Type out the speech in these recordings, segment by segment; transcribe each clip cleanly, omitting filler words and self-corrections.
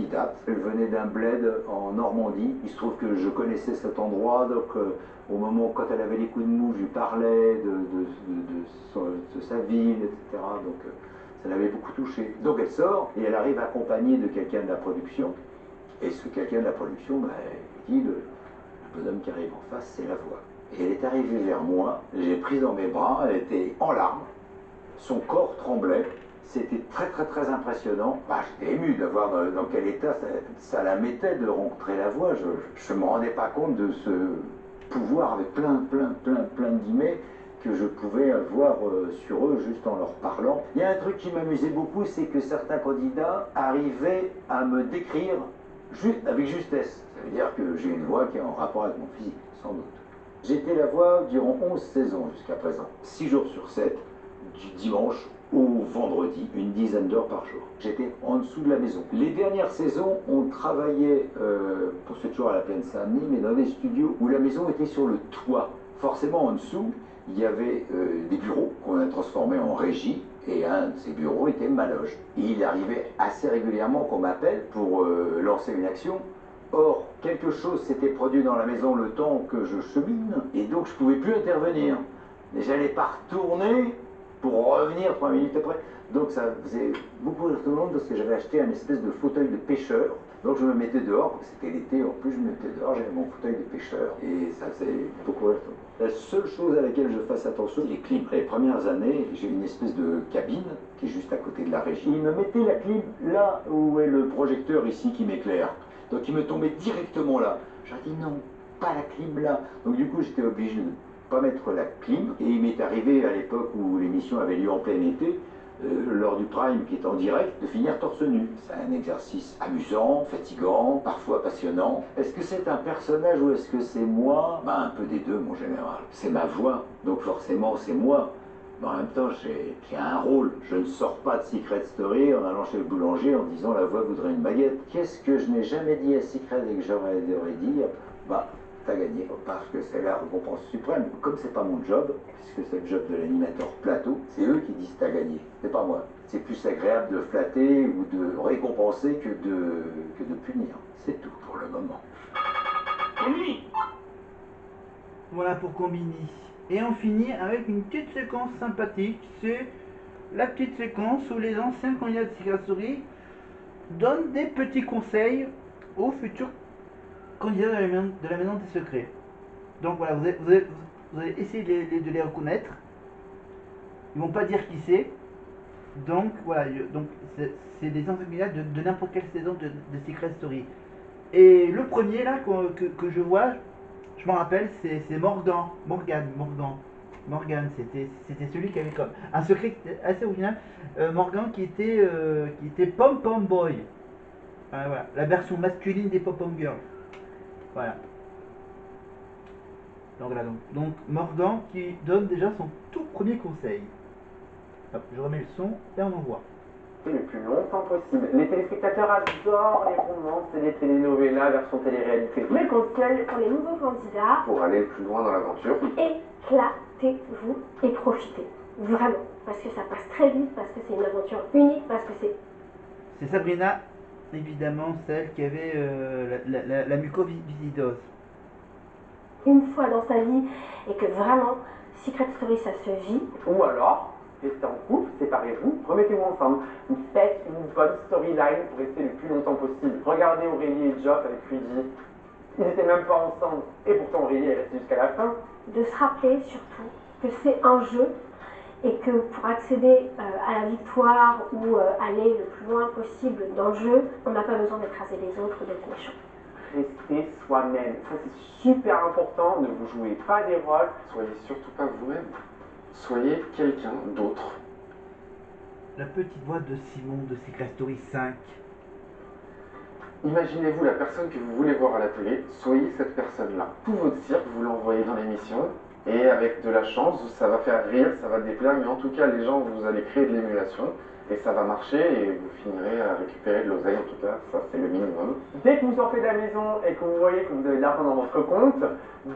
candidate. Elle venait d'un bled en Normandie. Il se trouve que je connaissais cet endroit, donc au moment quand elle avait les coups de mou, je lui parlais de sa ville, etc. Donc ça l'avait beaucoup touché. Donc elle sort et elle arrive accompagnée de quelqu'un de la production. Et ce quelqu'un de la production, il dit, le bonhomme qui arrive en face, c'est la voix. Et elle est arrivée vers moi, j'ai pris dans mes bras, elle était en larmes, son corps tremblait. C'était très impressionnant. J'étais ému de voir dans quel état ça la mettait de rencontrer la voix. Je ne me rendais pas compte de ce pouvoir avec plein de guillemets que je pouvais avoir sur eux juste en leur parlant. Il y a un truc qui m'amusait beaucoup, c'est que certains candidats arrivaient à me décrire avec justesse. Ça veut dire que j'ai une voix qui est en rapport avec mon physique, sans doute. J'étais la voix durant 11 saisons jusqu'à présent, 6 jours sur 7, du dimanche au vendredi, une dizaine d'heures par jour. J'étais en dessous de la maison. Les dernières saisons, on travaillait, pour ce toujours à la Plaine Saint-Denis, mais dans des studios où la maison était sur le toit. Forcément, en dessous, il y avait des bureaux qu'on a transformés en régie, et un de ces bureaux était ma loge. Et il arrivait assez régulièrement qu'on m'appelle pour lancer une action. Or, quelque chose s'était produit dans la maison le temps que je chemine, et donc je ne pouvais plus intervenir. Mais j'allais pas retourner pour revenir 3 minutes après. Donc ça faisait beaucoup rire tout le monde parce que j'avais acheté un espèce de fauteuil de pêcheur. Donc je me mettais dehors, parce que c'était l'été, en plus je me mettais dehors, j'avais mon fauteuil de pêcheur. Et ça faisait beaucoup rire tout le monde. La seule chose à laquelle je fasse attention, c'est les clims. Les premières années, j'ai une espèce de cabine qui est juste à côté de la régie. Il me mettait la clim là où est le projecteur ici qui m'éclaire. Donc il me tombait directement là. J'ai dit non, pas la clim là. Donc du coup j'étais obligé de pas mettre la clim. Et il m'est arrivé à l'époque où l'émission avait lieu en plein été, lors du prime qui est en direct, de finir torse nu. C'est un exercice amusant, fatigant, parfois passionnant. Est-ce que c'est un personnage ou est-ce que c'est moi? Un peu des deux, mon général. C'est ma voix, donc forcément c'est moi. Mais en même temps, j'ai un rôle. Je ne sors pas de Secret Story en allant chez le boulanger en disant la voix voudrait une baguette. Qu'est-ce que je n'ai jamais dit à Secret et que j'aurais dire? T'as gagné, parce que c'est la récompense suprême. Comme c'est pas mon job, puisque c'est le job de l'animateur plateau, c'est eux qui disent t'as gagné, c'est pas moi. C'est plus agréable de flatter ou de récompenser que de punir. C'est tout pour le moment. Voilà pour Combini. Et on finit avec une petite séquence sympathique. C'est la petite séquence où les anciens candidats de Secret Story donnent des petits conseils aux futurs candidats de la maison des secrets. Donc voilà, vous allez essayer de les reconnaître. Ils vont pas dire qui c'est. Donc voilà, c'est des anciens candidats de n'importe quelle saison de Secret Story. Et le premier là que je vois, je m'en rappelle, c'est Morgan, c'était celui qui avait comme un secret assez original. Morgan qui était Pom Pom Boy. Voilà, la version masculine des Pom Pom Girls. Voilà. Donc Morgan qui donne déjà son tout premier conseil. Hop, je remets le son et on en voit. Le plus longtemps possible. Les téléspectateurs adorent les romances et les telenovelas version télé-réalité. Mes conseils pour les nouveaux candidats: pour aller plus loin dans l'aventure, éclatez-vous et profitez. Vraiment. Parce que ça passe très vite, parce que c'est une aventure unique, parce que c'est Sabrina, évidemment, celle qui avait la mucoviscidose. Une fois dans sa vie, et que vraiment, Secret Story, ça se vit. Ou alors, restez en couple, séparez-vous, remettez-vous ensemble. Vous faites une bonne storyline pour rester le plus longtemps possible. Regardez Aurélie et Geoff avec Rudy. Ils n'étaient même pas ensemble. Et pourtant Aurélie est restée jusqu'à la fin. De se rappeler surtout que c'est un jeu et que pour accéder à la victoire ou aller le plus loin possible dans le jeu, on n'a pas besoin d'écraser les autres ou d'être méchant. Restez soi-même. Ça c'est super important. Ne vous jouez pas des rôles. soyez surtout pas vous-même. Soyez quelqu'un d'autre. La petite voix de Simon de Secret Story 5. Imaginez-vous la personne que vous voulez voir à la télé, soyez cette personne-là. Tout votre cirque, vous l'envoyez dans l'émission, et avec de la chance, ça va faire rire, ça va déplaire, mais en tout cas, les gens, vous allez créer de l'émulation, et ça va marcher, et vous finirez à récupérer de l'oseille, en tout cas, ça c'est le minimum. Dès que vous sortez de la maison et que vous voyez que vous avez de l'argent dans votre compte,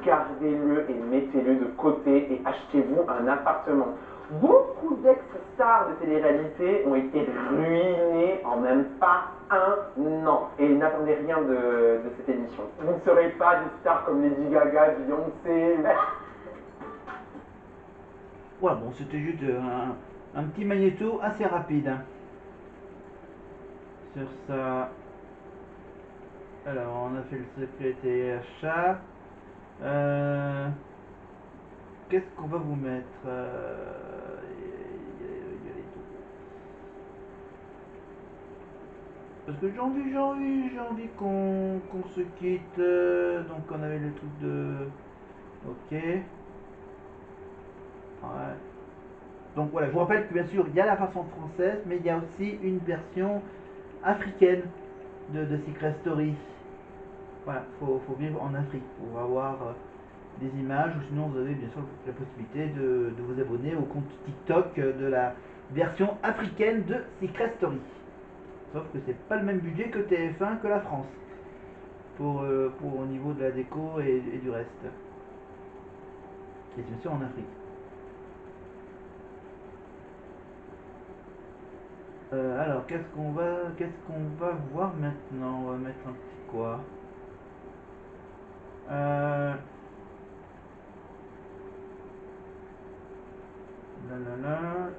gardez-le et mettez-le de côté et achetez-vous un appartement. Beaucoup d'ex-stars de télé-réalité ont été ruinés en même pas un an. Et n'attendez rien de cette émission. Vous ne serez pas des stars comme Lady Gaga, Beyoncé. Voilà, bon, c'était juste un petit magnéto assez rapide. Hein. Sur ça. Alors, on a fait le secrétaire achat. Qu'est-ce qu'on va vous mettre Parce que j'ai envie qu'on se quitte. Donc, on avait le truc de. Ok. Ouais. Donc voilà, je vous rappelle que bien sûr, il y a la version française, mais il y a aussi une version africaine de Secret Story. Voilà, faut vivre en Afrique pour avoir des images, ou sinon vous avez bien sûr la possibilité de vous abonner au compte TikTok de la version africaine de Secret Story. Sauf que c'est pas le même budget que TF1 que la France pour au niveau de la déco et du reste. Et bien sûr en Afrique. Alors qu'est-ce qu'on va voir maintenant? On va mettre un petit quoi?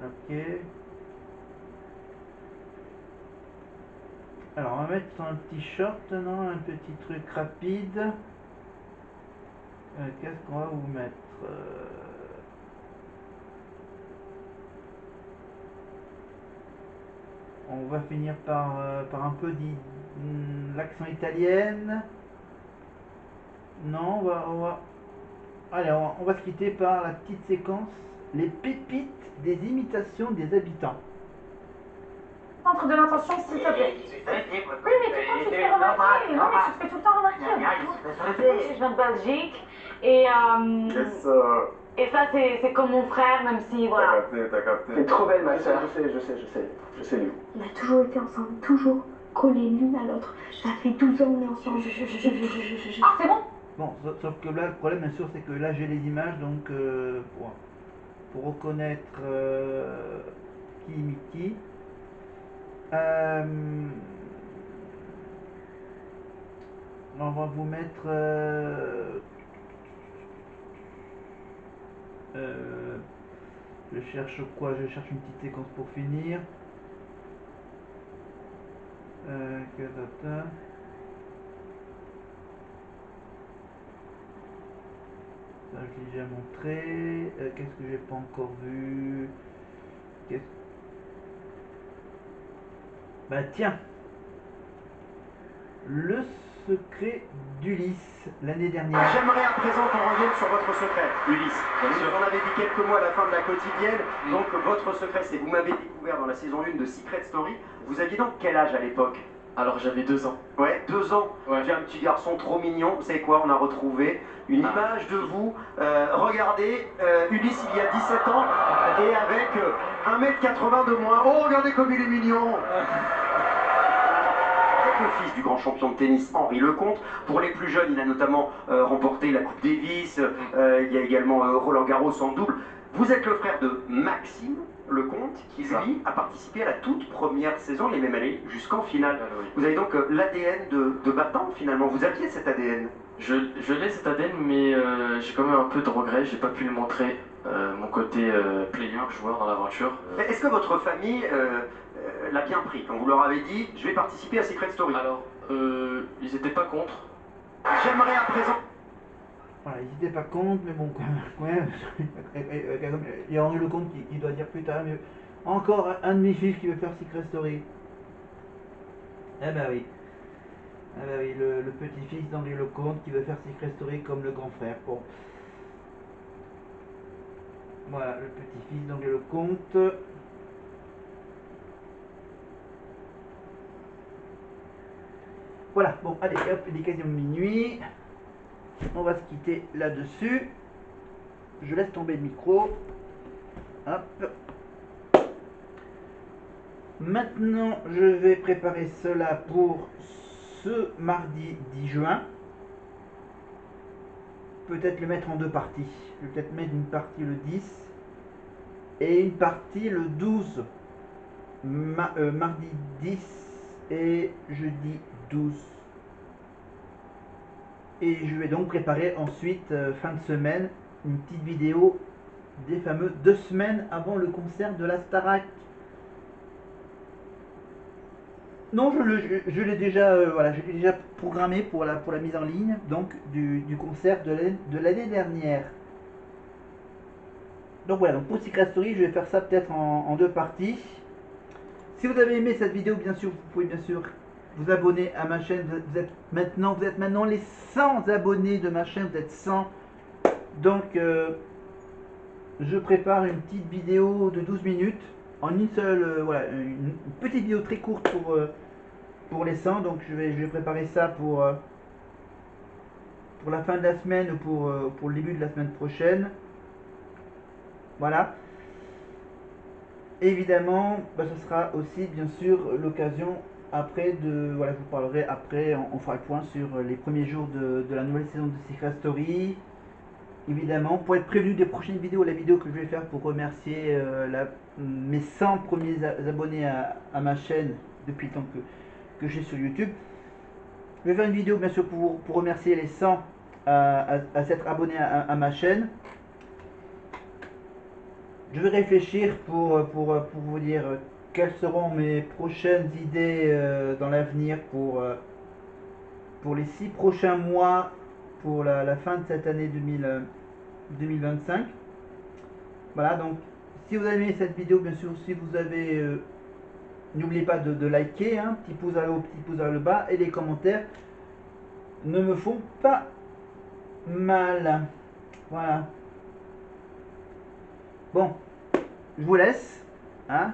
Ok. Alors on va mettre un petit short, non? Un petit truc rapide. Qu'est-ce qu'on va vous mettre? On va finir par un peu l'accent italienne. Non, allez, on va se quitter par la petite séquence, les pépites des imitations des habitants. Centre de l'intention, s'il te plaît. Oui, mais tu te fais remarquer. Non, mais tu te fais tout le temps remarquer. Je viens de Belgique et et ça c'est comme mon frère, même si voilà. T'as capté. T'es trop belle, ma soeur. Je sais, Léo. On a toujours été ensemble, toujours collés l'une à l'autre. Ça fait 12 ans qu'on est ensemble. Ah, c'est bon. Bon, sauf que là, le problème, bien sûr, c'est que là, j'ai les images, donc pour reconnaître qui imite qui. On va vous mettre. Je cherche quoi? Je cherche une petite séquence pour finir. Ça, je l'ai déjà montré. Qu'est-ce que j'ai pas encore vu? Bah tiens, le secret d'Ulysse l'année dernière. J'aimerais à présent qu'on revienne sur votre secret, Ulysse. Vous en avez dit quelques mots à la fin de la quotidienne. Donc votre secret, c'est vous m'avez découvert dans la saison 1 de Secret Story. Vous aviez donc quel âge à l'époque? Alors j'avais 2 ans. Ouais, 2 ans. Ouais. J'ai un petit garçon trop mignon. Vous savez quoi? On a retrouvé une image de vous. Regardez, Ulysse il y a 17 ans et avec 1m80 de moins. Oh, regardez comme il est mignon! Le fils du grand champion de tennis Henri Lecomte. Pour les plus jeunes, il a notamment remporté la Coupe Davis. Il y a également Roland Garros en double. Vous êtes le frère de Maxime Lecomte, qui lui a participé à la toute première saison, il est même allé jusqu'en finale. Vous avez donc l'ADN de battant finalement. Vous aviez cet ADN? Je l'ai cet ADN, mais j'ai quand même un peu de regret, j'ai pas pu le montrer, mon côté player, joueur dans l'aventure. Est-ce que votre famille l'a bien pris quand vous leur avez dit je vais participer à Secret Story? Alors, ils étaient pas contre. J'aimerais à présent... Voilà, ils n'étaient pas contre, mais bon, quand même, il y a Henri Lecomte qui doit dire plus tard, mais encore un de mes fils qui veut faire Secret Story. Eh ben oui. Eh ben oui, le petit-fils d'Henri Lecomte qui veut faire Secret Story comme le grand frère. Bon. Voilà, le petit-fils d'Henri Lecomte. Voilà, bon, allez, hop, il est quasiment minuit. On va se quitter là-dessus. Je laisse tomber le micro. Hop. Maintenant, je vais préparer cela pour ce mardi 10 juin. Peut-être le mettre en 2 parties. Je vais peut-être mettre une partie le 10 et une partie le 12, mardi 10 et jeudi 12. Et je vais donc préparer ensuite, fin de semaine, une petite vidéo des fameux 2 semaines avant le concert de la Starac. Non, je l'ai déjà, voilà, j'ai déjà programmé pour la mise en ligne donc du concert de l'année dernière. Donc voilà, donc pour Secret Story, je vais faire ça peut-être en 2 parties. Si vous avez aimé cette vidéo, bien sûr, vous pouvez bien sûr vous abonner à ma chaîne. Vous êtes maintenant les 100 abonnés de ma chaîne, vous êtes 100. Donc je prépare une petite vidéo de 12 minutes en une seule, voilà, une petite vidéo très courte pour les 100. Donc je vais préparer ça pour la fin de la semaine ou pour le début de la semaine prochaine. Voilà. Évidemment, ce sera aussi bien sûr l'occasion après de, voilà, je vous parlerai après, on fera le point sur les premiers jours de la nouvelle saison de Secret Story. Évidemment, pour être prévenu des prochaines vidéos, la vidéo que je vais faire pour remercier mes 100 premiers abonnés à ma chaîne depuis le temps que je suis sur YouTube. Je vais faire une vidéo bien sûr pour remercier les 100 à s'être abonnés à ma chaîne. Je vais réfléchir pour vous dire quelles seront mes prochaines idées dans l'avenir pour les 6 prochains mois, pour la fin de cette année 2025. Voilà, donc si vous avez aimé cette vidéo, bien sûr, si vous avez n'oubliez pas de liker, hein, petit pouce à haut, petit pouce vers le bas, et les commentaires ne me font pas mal. Voilà. Bon, je vous laisse, hein.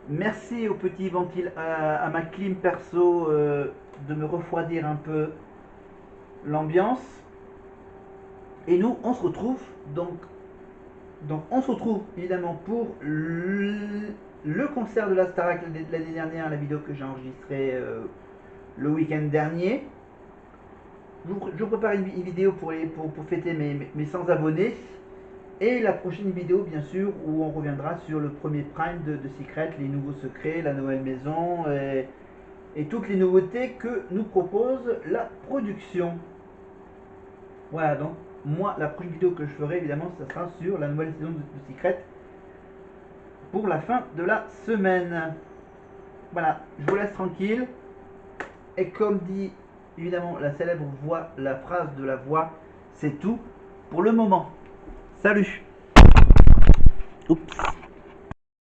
Merci au petit ventile, à ma clim perso de me refroidir un peu l'ambiance. Et nous, on se retrouve donc on se retrouve évidemment pour le concert de la Starac l'année dernière, la vidéo que j'ai enregistrée le week-end dernier. Je prépare une vidéo pour fêter mes 100 abonnés. Et la prochaine vidéo, bien sûr, où on reviendra sur le premier prime de Secret, les nouveaux secrets, la nouvelle maison et toutes les nouveautés que nous propose la production. Voilà, donc moi, la prochaine vidéo que je ferai, évidemment, ça sera sur la nouvelle saison de Secret pour la fin de la semaine. Voilà, je vous laisse tranquille. Et comme dit, évidemment, la célèbre voix, la phrase de la voix, c'est tout pour le moment. Salut. Oups.